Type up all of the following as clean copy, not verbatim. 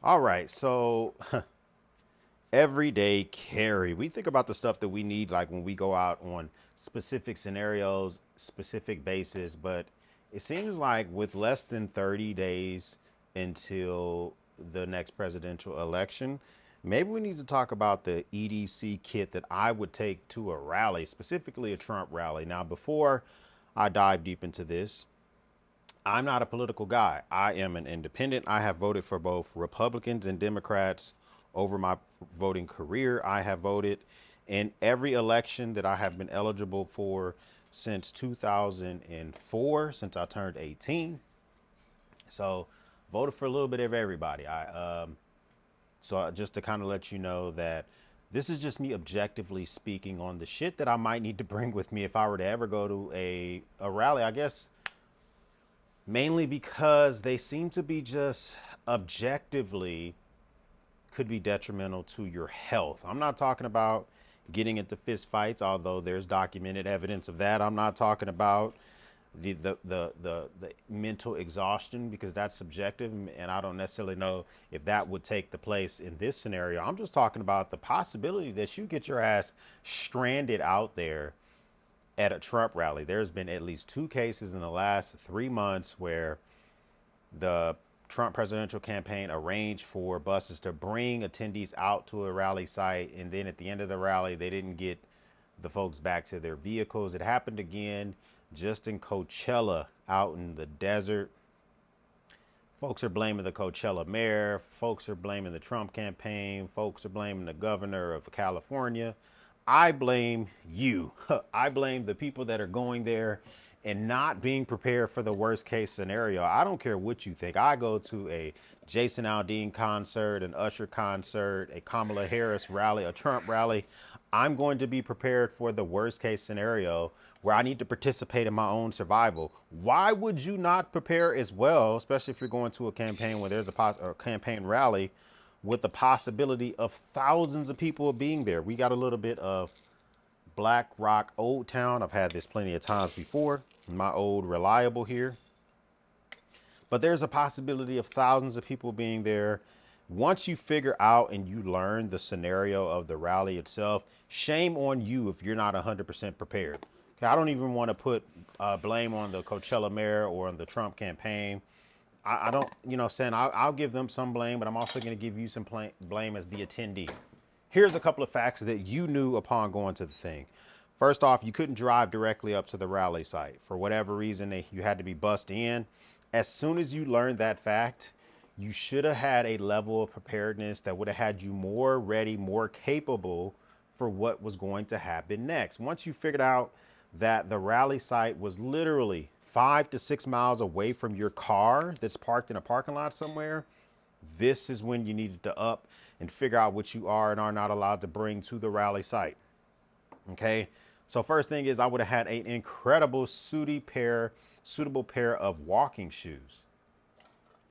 All right, so everyday carry. We think about the stuff that we need like when we go out on specific scenarios, specific bases, but it seems like with less than 30 days until the next presidential election, maybe we need to talk about the EDC kit that I would take to a rally, specifically a Trump rally. Now, before I dive deep into this, I'm not a political guy. I am an independent. I have voted for both Republicans and Democrats over my voting career. I have voted in every election that I have been eligible for since 2004, since I turned 18. So, voted for a little bit of everybody. Just to kind of let you know that this is just me objectively speaking on the shit that I might need to bring with me if I were to ever go to a rally. I guess mainly because they seem to be just objectively could be detrimental to your health. I'm not talking about getting into fist fights, although there's documented evidence of that. I'm not talking about the mental exhaustion because that's subjective, and I don't necessarily know if that would take the place in this scenario. I'm just talking about the possibility that you get your ass stranded out there at a Trump rally. There's been at least two cases in the last 3 months where the Trump presidential campaign arranged for buses to bring attendees out to a rally site, and then at the end of the rally, they didn't get the folks back to their vehicles. It happened again just in Coachella out in the desert. Folks are blaming the Coachella mayor. Folks are blaming the Trump campaign. Folks are blaming the governor of California. I blame you. I blame the people that are going there and not being prepared for the worst case scenario. I don't care what you think. I go to a Jason Aldean concert, an Usher concert, a Kamala Harris rally, a Trump rally. I'm going to be prepared for the worst case scenario where I need to participate in my own survival. Why would you not prepare as well, especially if you're going to a campaign where there's a campaign rally with the possibility of thousands of people being there? We got a little bit of Black Rock Old Town. I've had this plenty of times before. My old reliable here. But there's a possibility of thousands of people being there. Once you figure out and you learn the scenario of the rally itself, shame on you if you're not 100% prepared. Okay, I don't even want to put blame on the Coachella mayor or on the Trump campaign. I don't, saying I'll give them some blame, but I'm also going to give you some blame as the attendee. Here's a couple of facts that you knew upon going to the thing. First off, you couldn't drive directly up to the rally site. For whatever reason, you had to be bussed in. As soon as you learned that fact, you should have had a level of preparedness that would have had you more ready, more capable for what was going to happen next. Once you figured out that the rally site was literally 5 to 6 miles away from your car that's parked in a parking lot somewhere, this is when you needed to up and figure out what you are and are not allowed to bring to the rally site. Okay. So first thing is I would have had an incredible suitable pair of walking shoes.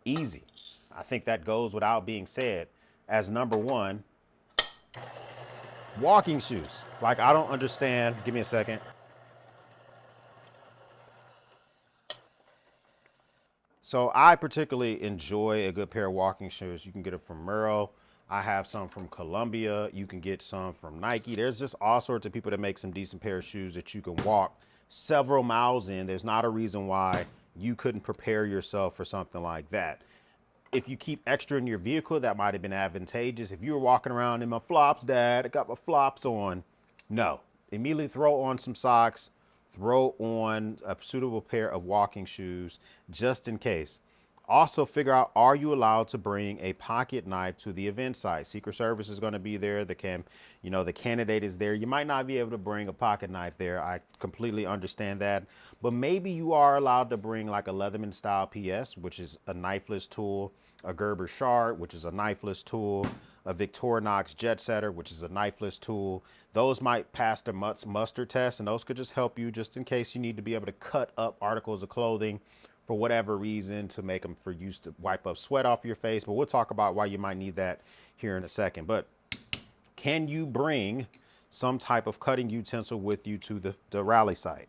Easy. I think that goes without being said as number one, walking shoes. Like, I don't understand. Give me a second. So I particularly enjoy a good pair of walking shoes. You can get it from Merrell. I have some from Columbia. You can get some from Nike. There's just all sorts of people that make some decent pair of shoes that you can walk several miles in. There's not a reason why you couldn't prepare yourself for something like that. If you keep extra in your vehicle, that might have been advantageous. If you were walking around in my flops, Dad, I got my flops on. No, immediately throw on some socks, throw on a suitable pair of walking shoes just in case. Also figure out, are you allowed to bring a pocket knife to the event site? Secret Service is going to be there. The candidate is there. You might not be able to bring a pocket knife there. I completely understand that. But maybe you are allowed to bring like a Leatherman style PS, which is a knifeless tool, a Gerber Shard, which is a knifeless tool, a Victorinox Jet Setter, which is a knifeless tool. Those might pass the muster test, and those could just help you just in case you need to be able to cut up articles of clothing for whatever reason to make them for use to wipe up sweat off your face. But we'll talk about why you might need that here in a second. But can you bring some type of cutting utensil with you to the rally site?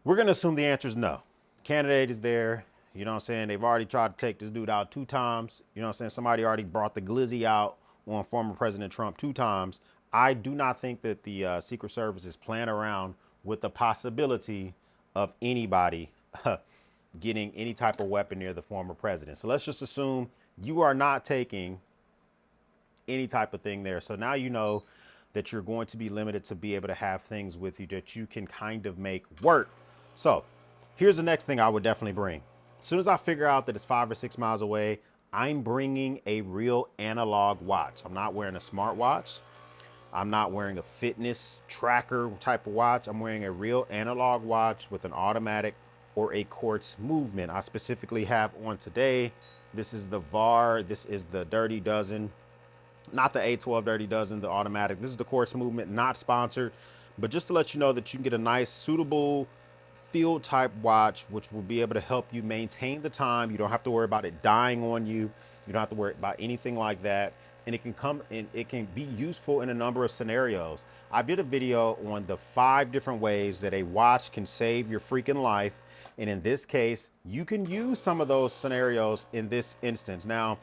We're going to assume the answer is no. Candidate is there. You know what I'm saying? They've already tried to take this dude out 2 times. You know what I'm saying? Somebody already brought the glizzy out on former President Trump 2 times. I do not think that the Secret Service is playing around with the possibility of anybody getting any type of weapon near the former president. So let's just assume you are not taking any type of thing there. So now you know that you're going to be limited to be able to have things with you that you can kind of make work. So here's the next thing I would definitely bring. As soon as I figure out that it's 5 or 6 miles away, I'm bringing a real analog watch. I'm not wearing a smartwatch. I'm not wearing a fitness tracker type of watch. I'm wearing a real analog watch with an automatic or a quartz movement. I specifically have on today, this is the VAR. This is the Dirty Dozen, not the A12 Dirty Dozen, the automatic. This is the quartz movement, not sponsored, but just to let you know that you can get a nice, suitable field type watch, which will be able to help you maintain the time. You don't have to worry about it dying on you. You don't have to worry about anything like that. And it can come in, it can be useful in a number of scenarios. I did a video on the 5 different ways that a watch can save your freaking life. And in this case, you can use some of those scenarios in this instance. Now,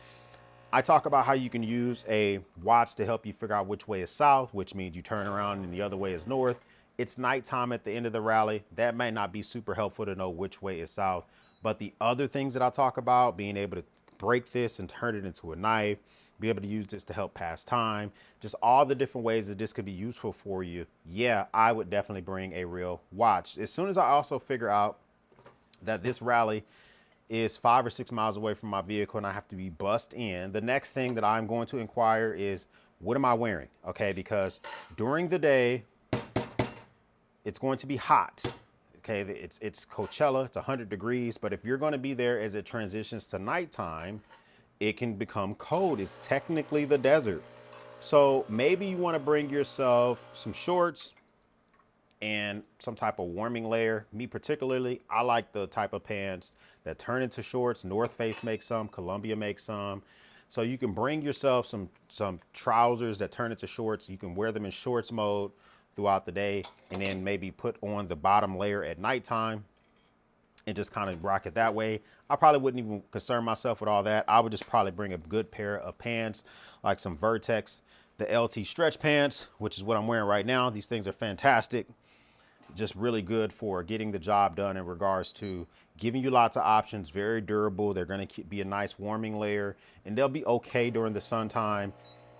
I talk about how you can use a watch to help you figure out which way is south, which means you turn around and the other way is north. It's nighttime at the end of the rally. That might not be super helpful to know which way is south. But the other things that I talk about, being able to break this and turn it into a knife, be able to use this to help pass time, just all the different ways that this could be useful for you. Yeah, I would definitely bring a real watch. As soon as I also figure out that this rally is 5 or 6 miles away from my vehicle and I have to be bussed in, the next thing that I'm going to inquire is, what am I wearing? Okay, because during the day, it's going to be hot. Okay, it's Coachella, it's 100 degrees, but if you're going to be there as it transitions to nighttime, it can become cold. It's technically the desert. So maybe you want to bring yourself some shorts and some type of warming layer. Me particularly, I like the type of pants that turn into shorts. North Face makes some, Columbia makes some. So you can bring yourself some trousers that turn into shorts. You can wear them in shorts mode throughout the day, and then maybe put on the bottom layer at nighttime and just kind of rock it that way. I probably wouldn't even concern myself with all that. I would just probably bring a good pair of pants, like some Vertex, the LT stretch pants, which is what I'm wearing right now. These things are fantastic. Just really good for getting the job done in regards to giving you lots of options, very durable. They're going to be a nice warming layer, and they'll be okay during the sun time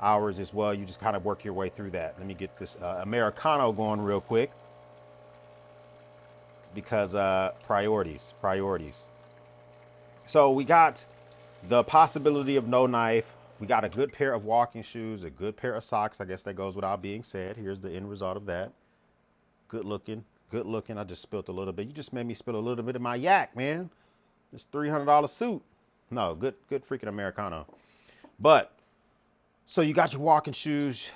hours as well. You just kind of work your way through that. Let me get this Americano going real quick, because priorities. So we got the possibility of no knife. We got a good pair of walking shoes, a good pair of socks. I guess that goes without being said. Here's the end result of that. Good looking. I just spilled a little bit. You just made me spill a little bit of my yak, man. This $300 suit. No, good freaking Americano. But so you got your walking shoes.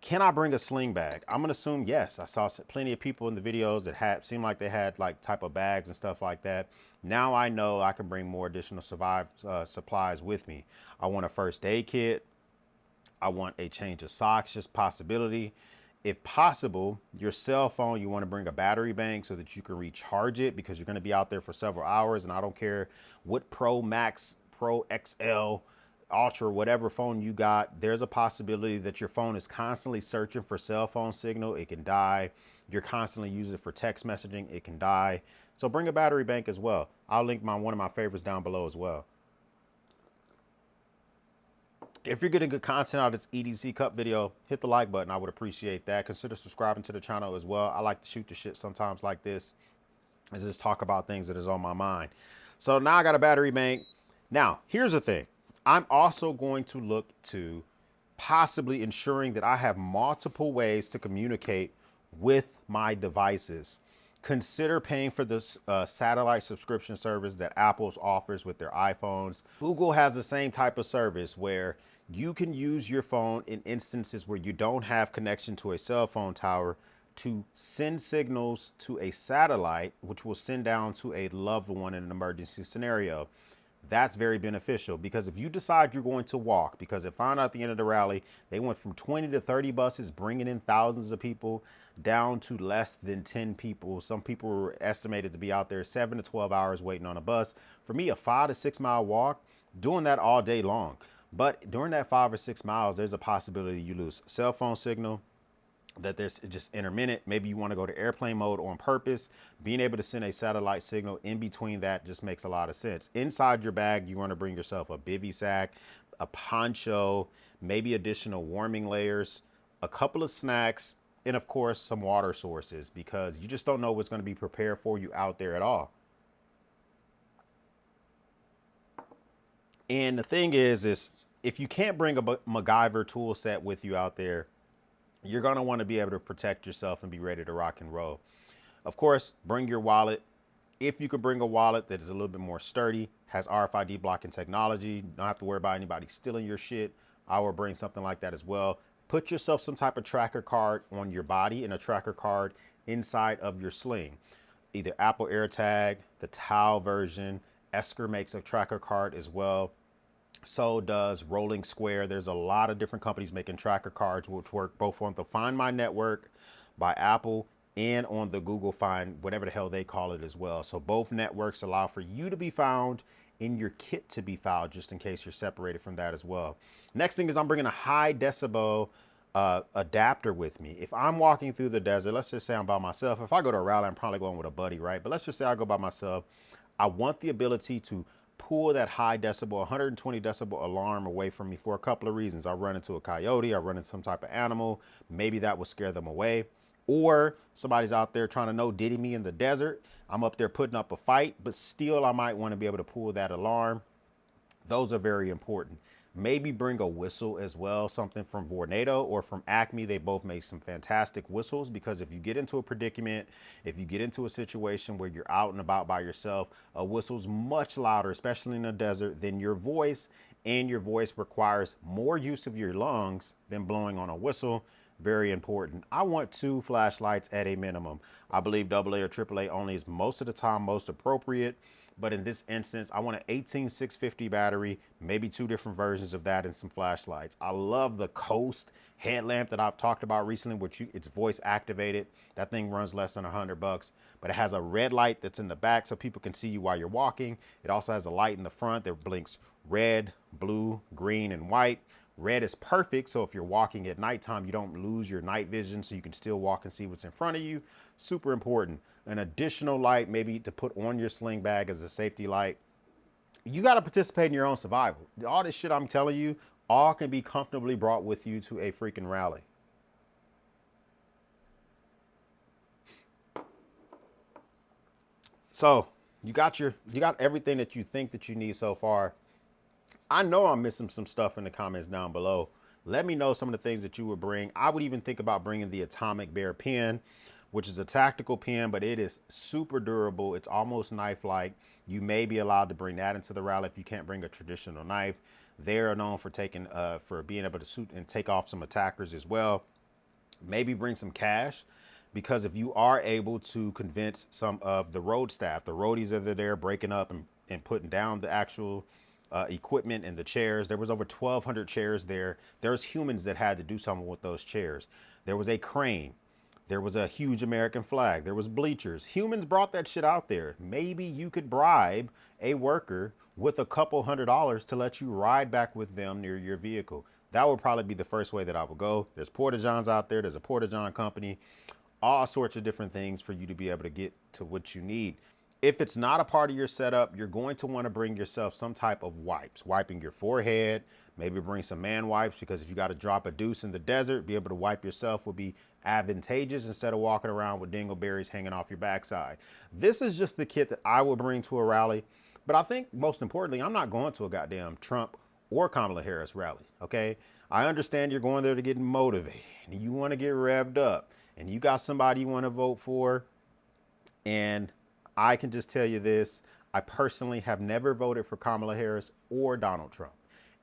Can I bring a sling bag? I'm gonna assume yes. I saw plenty of people in the videos that seemed like they had like type of bags and stuff like that. Now I know I can bring more additional supplies with me. I want a first aid kit. I want a change of socks, just possibility. If possible, your cell phone, you want to bring a battery bank so that you can recharge it, because you're going to be out there for several hours. And I don't care what Pro Max, Pro XL, Ultra, whatever phone you got, there's a possibility that your phone is constantly searching for cell phone signal. It can die. You're constantly using it for text messaging. It can die. So bring a battery bank as well. I'll link one of my favorites down below as well. If you're getting good content out of this EDC Cup video, hit the like button. I would appreciate that. Consider subscribing to the channel as well. I like to shoot the shit sometimes like this, and just talk about things that is on my mind. So now I got a battery bank. Now, here's the thing. I'm also going to look to possibly ensuring that I have multiple ways to communicate with my devices. Consider paying for this satellite subscription service that Apple's offers with their iPhones. Google has the same type of service where you can use your phone in instances where you don't have connection to a cell phone tower to send signals to a satellite, which will send down to a loved one in an emergency scenario. That's very beneficial, because if you decide you're going to walk, because it found out at the end of the rally, they went from 20 to 30 buses, bringing in thousands of people, down to less than 10 people. Some people were estimated to be out there 7 to 12 hours waiting on a bus. For me, a 5 to 6 mile walk, doing that all day long. But during that 5 or 6 miles, there's a possibility you lose cell phone signal, that there's just intermittent. Maybe you want to go to airplane mode on purpose. Being able to send a satellite signal in between that just makes a lot of sense. Inside your bag, you want to bring yourself a bivy sack, a poncho, maybe additional warming layers, a couple of snacks, and of course some water sources, because you just don't know what's going to be prepared for you out there at all. And the thing is if you can't bring a MacGyver tool set with you out there, you're going to want to be able to protect yourself and be ready to rock and roll. Of course, bring your wallet. If you can bring a wallet that is a little bit more sturdy, has RFID blocking technology, don't have to worry about anybody stealing your shit, I will bring something like that as well. Put yourself some type of tracker card on your body and a tracker card inside of your sling. Either Apple AirTag, the Tau version, Esker makes a tracker card as well. So does Rolling Square. There's a lot of different companies making tracker cards, which work both on the Find My Network by Apple and on the Google Find, whatever the hell they call it as well. So both networks allow for you to be found in your kit to be found, just in case you're separated from that as well. Next thing is I'm bringing a high decibel adapter with me. If I'm walking through the desert, let's just say I'm by myself. If I go to a rally, I'm probably going with a buddy, right? But let's just say I go by myself. I want the ability to pull that high decibel, 120 decibel alarm away from me for a couple of reasons. I run into a coyote, I run into some type of animal, maybe that will scare them away. Or somebody's out there trying to no diddy me in the desert. I'm up there putting up a fight, but still I might want to be able to pull that alarm. Those are very important. Maybe bring a whistle as well, something from Vornado or from Acme. They both make some fantastic whistles, because if you get into a predicament, if you get into a situation where you're out and about by yourself, a whistle's much louder, especially in the desert, than your voice, and your voice requires more use of your lungs than blowing on a whistle. Very important. I want 2 flashlights at a minimum. I believe AA or AAA only is most of the time most appropriate. But in this instance, I want an 18650 battery, maybe 2 different versions of that, and some flashlights. I love the Coast headlamp that I've talked about recently, which it's voice activated. That thing runs less than $100, but it has a red light that's in the back so people can see you while you're walking. It also has a light in the front that blinks red, blue, green, and white. Red is perfect, so if you're walking at nighttime, you don't lose your night vision, so you can still walk and see what's in front of you. Super important. An additional light, maybe to put on your sling bag as a safety light. You got to participate in your own survival. All this shit I'm telling you, all can be comfortably brought with you to a freaking rally. So you got everything that you think that you need so far. I know I'm missing some stuff in the comments down below. Let me know some of the things that you would bring. I would even think about bringing the Atomic Bear pen, which is a tactical pen, but it is super durable. It's almost knife-like. You may be allowed to bring that into the rally if you can't bring a traditional knife. They're known for for being able to shoot and take off some attackers as well. Maybe bring some cash, because if you are able to convince some of the road staff, the roadies that are there breaking up and putting down the actual equipment and the chairs. There was over 1,200 chairs there. There's humans that had to do something with those chairs. There was a crane. There was a huge American flag. There was bleachers. Humans brought that shit out there. Maybe you could bribe a worker with a couple $100s to let you ride back with them near your vehicle. That would probably be the first way that I would go. There's Porta-Johns out there. There's a Porta-John company. All sorts of different things for you to be able to get to what you need. If it's not a part of your setup, you're going to want to bring yourself some type of wipes, wiping your forehead, maybe bring some man wipes, because if you got to drop a deuce in the desert, be able to wipe yourself would be advantageous instead of walking around with dingleberries hanging off your backside. This is just the kit that I would bring to a rally. But I think most importantly, I'm not going to a goddamn Trump or Kamala Harris rally, okay? I understand you're going there to get motivated and you want to get revved up and you got somebody you want to vote for, and I can just tell you this, I personally have never voted for Kamala Harris or Donald Trump.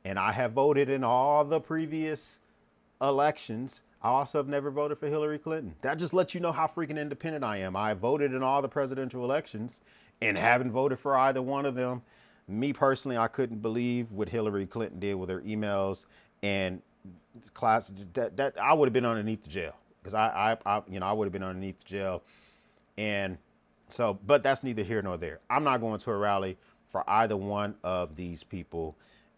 And I have voted in all the previous elections. I also have never voted for Hillary Clinton. That just lets you know how freaking independent I am. I voted in all the presidential elections and haven't voted for either one of them. Me personally, I couldn't believe what Hillary Clinton did with her emails and class that I would have been underneath the jail because I would have been underneath the jail. And so, but that's neither here nor there. I'm not going to a rally for either one of these people.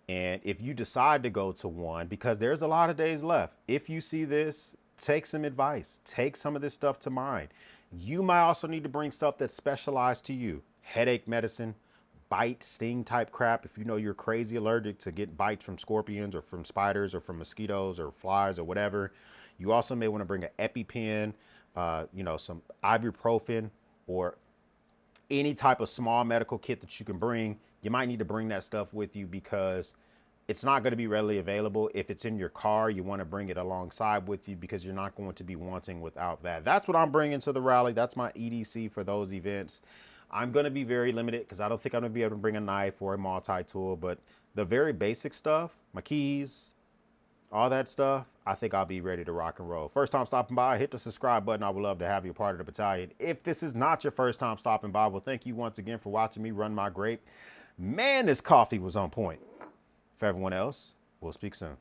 And if you decide to go to one, because there's a lot of days left, if you see this, take some advice, take some of this stuff to mind. You might also need to bring stuff that's specialized to you. Headache medicine, bite, sting type crap. If you know you're crazy allergic to get bites from scorpions or from spiders or from mosquitoes or flies or whatever, you also may want to bring an EpiPen, some ibuprofen or any type of small medical kit that you can bring. You might need to bring that stuff with you because it's not going to be readily available. If it's in your car, you want to bring it alongside with you because you're not going to be wanting without that. That's what I'm bringing to the rally. That's my EDC for those events. I'm going to be very limited because I don't think I'm going to be able to bring a knife or a multi-tool, but the very basic stuff, my keys, all that stuff, I think I'll be ready to rock and roll. First time stopping by, hit the subscribe button. I would love to have you a part of the battalion. If this is not your first time stopping by, well, thank you once again for watching me run my grape. Man, this coffee was on point. For everyone else, we'll speak soon.